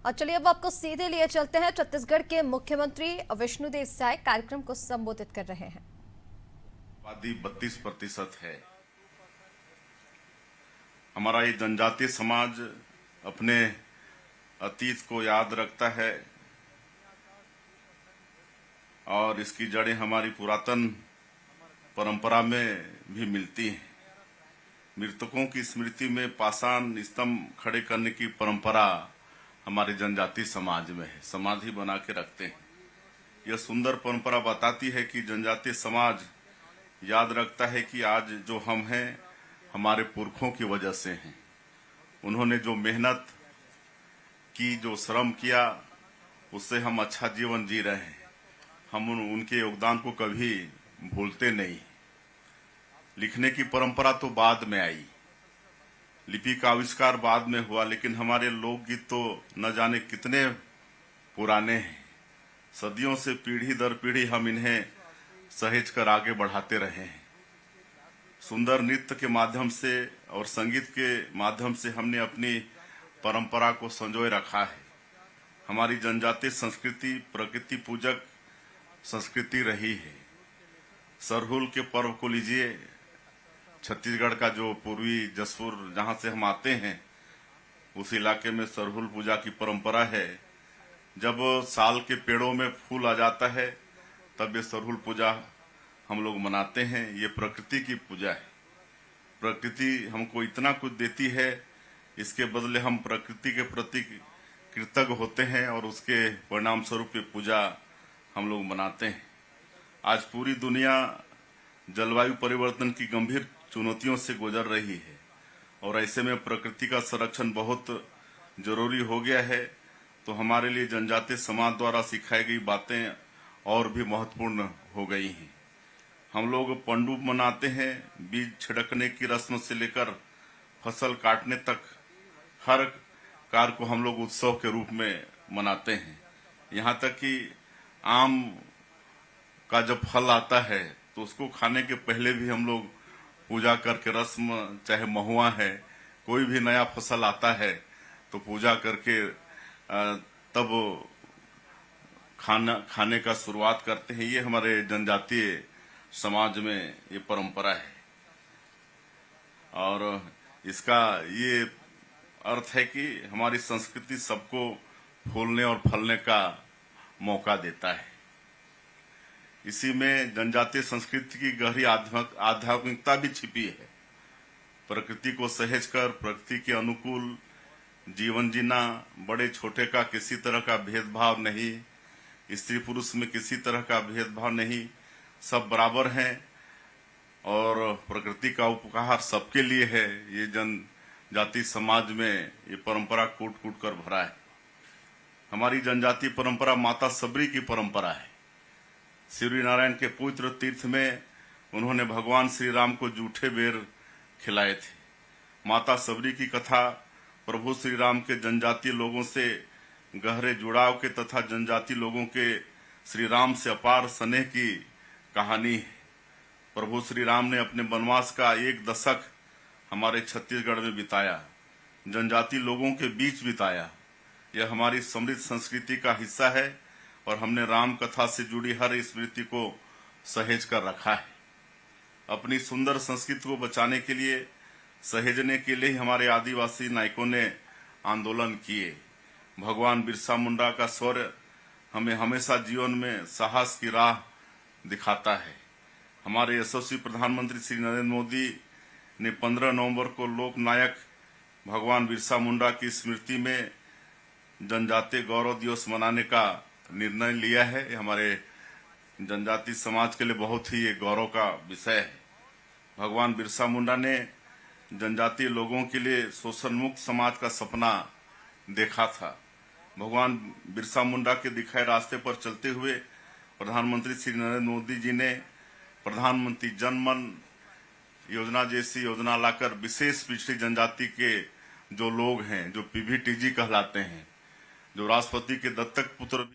और चलिए अब आपको सीधे लिए चलते हैं। छत्तीसगढ़ के मुख्यमंत्री विष्णुदेव साय कार्यक्रम को संबोधित कर रहे हैं। आबादी 32% है। हमारा ये जनजातीय समाज अपने अतीत को याद रखता है और इसकी जड़ें हमारी पुरातन परंपरा में भी मिलती हैं। मृतकों की स्मृति में पाषाण स्तंभ खड़े करने की परंपरा हमारे जनजातीय समाज में है। समाधि बना के रखते हैं। यह सुंदर परंपरा बताती है कि जनजातीय समाज याद रखता है कि आज जो हम हैं हमारे पुरखों की वजह से हैं। उन्होंने जो मेहनत की, जो श्रम किया, उससे हम अच्छा जीवन जी रहे हैं। हम उनके योगदान को कभी भूलते नहीं। लिखने की परंपरा तो बाद में आई, लिपि का आविष्कार बाद में हुआ, लेकिन हमारे लोकगीत तो न जाने कितने पुराने हैं। सदियों से पीढ़ी दर पीढ़ी हम इन्हें सहेज कर आगे बढ़ाते रहे हैं। सुंदर नृत्य के माध्यम से और संगीत के माध्यम से हमने अपनी परंपरा को संजोए रखा है। हमारी जनजातीय संस्कृति प्रकृति पूजक संस्कृति रही है। सरहुल के पर्व को लीजिए, छत्तीसगढ़ का जो पूर्वी जसपुर जहां से हम आते हैं उस इलाके में सरहुल पूजा की परंपरा है। जब साल के पेड़ों में फूल आ जाता है तब ये सरहुल पूजा हम लोग मनाते हैं। ये प्रकृति की पूजा है। प्रकृति हमको इतना कुछ देती है, इसके बदले हम प्रकृति के प्रति कृतज्ञ होते हैं और उसके परिणाम स्वरूप ये पूजा हम लोग मनाते हैं। आज पूरी दुनिया जलवायु परिवर्तन की गंभीर चुनौतियों से गुजर रही है और ऐसे में प्रकृति का संरक्षण बहुत जरूरी हो गया है। तो हमारे लिए जनजातीय समाज द्वारा सिखाई गई बातें और भी महत्वपूर्ण हो गई हैं। हम लोग पंडुब मनाते हैं। बीज छिड़कने की रस्म से लेकर फसल काटने तक हर कार्य को हम लोग उत्सव के रूप में मनाते हैं। यहाँ तक कि आम का जब फल आता है तो उसको खाने के पहले भी हम लोग पूजा करके रस्म, चाहे महुआ है, कोई भी नया फसल आता है तो पूजा करके तब खाने का शुरुआत करते हैं। ये हमारे जनजातीय समाज में ये परंपरा है और इसका ये अर्थ है कि हमारी संस्कृति सबको फूलने और फलने का मौका देता है। इसी में जनजातीय संस्कृति की गहरी आध्यात्मिकता भी छिपी है। प्रकृति को सहेज कर प्रकृति के अनुकूल जीवन जीना, बड़े छोटे का किसी तरह का भेदभाव नहीं, स्त्री पुरुष में किसी तरह का भेदभाव नहीं, सब बराबर हैं और प्रकृति का उपहार सबके लिए है। ये जनजातीय समाज में ये परंपरा कूट कूट कर भरा है। हमारी जनजातीय परंपरा माता सबरी की परंपरा है। सूर्य नारायण के पवित्र तीर्थ में उन्होंने भगवान श्री राम को जूठे बेर खिलाए थे। माता सबरी की कथा प्रभु श्री राम के जनजातीय लोगों से गहरे जुड़ाव के तथा जनजातीय लोगों के श्री राम से अपार स्नेह की कहानी है। प्रभु श्री राम ने अपने वनवास का 1 दशक हमारे छत्तीसगढ़ में बिताया, जनजातीय लोगों के बीच बिताया। यह हमारी समृद्ध संस्कृति का हिस्सा है और हमने राम कथा से जुड़ी हर स्मृति को सहेज कर रखा है। अपनी सुंदर संस्कृति को बचाने के लिए, सहेजने के लिए ही हमारे आदिवासी नायकों ने आंदोलन किए। भगवान बिरसा मुंडा का शौर्य हमें हमेशा जीवन में साहस की राह दिखाता है। हमारे यशस्वी प्रधानमंत्री श्री नरेंद्र मोदी ने 15 नवंबर को लोक नायक भगवान बिरसा मुंडा की स्मृति में जनजातीय गौरव दिवस मनाने का निर्णय लिया है। हमारे जनजातीय समाज के लिए बहुत ही ये गौरव का विषय है। भगवान बिरसा मुंडा ने जनजातीय लोगों के लिए शोषण मुक्त समाज का सपना देखा था। भगवान बिरसा मुंडा के दिखाए रास्ते पर चलते हुए प्रधानमंत्री श्री नरेंद्र मोदी जी ने प्रधानमंत्री जन मन योजना जैसी योजना लाकर विशेष पिछड़ी जनजाति के जो लोग हैं, जो पीवीटीजी कहलाते हैं, जो राष्ट्रपति के दत्तक पुत्र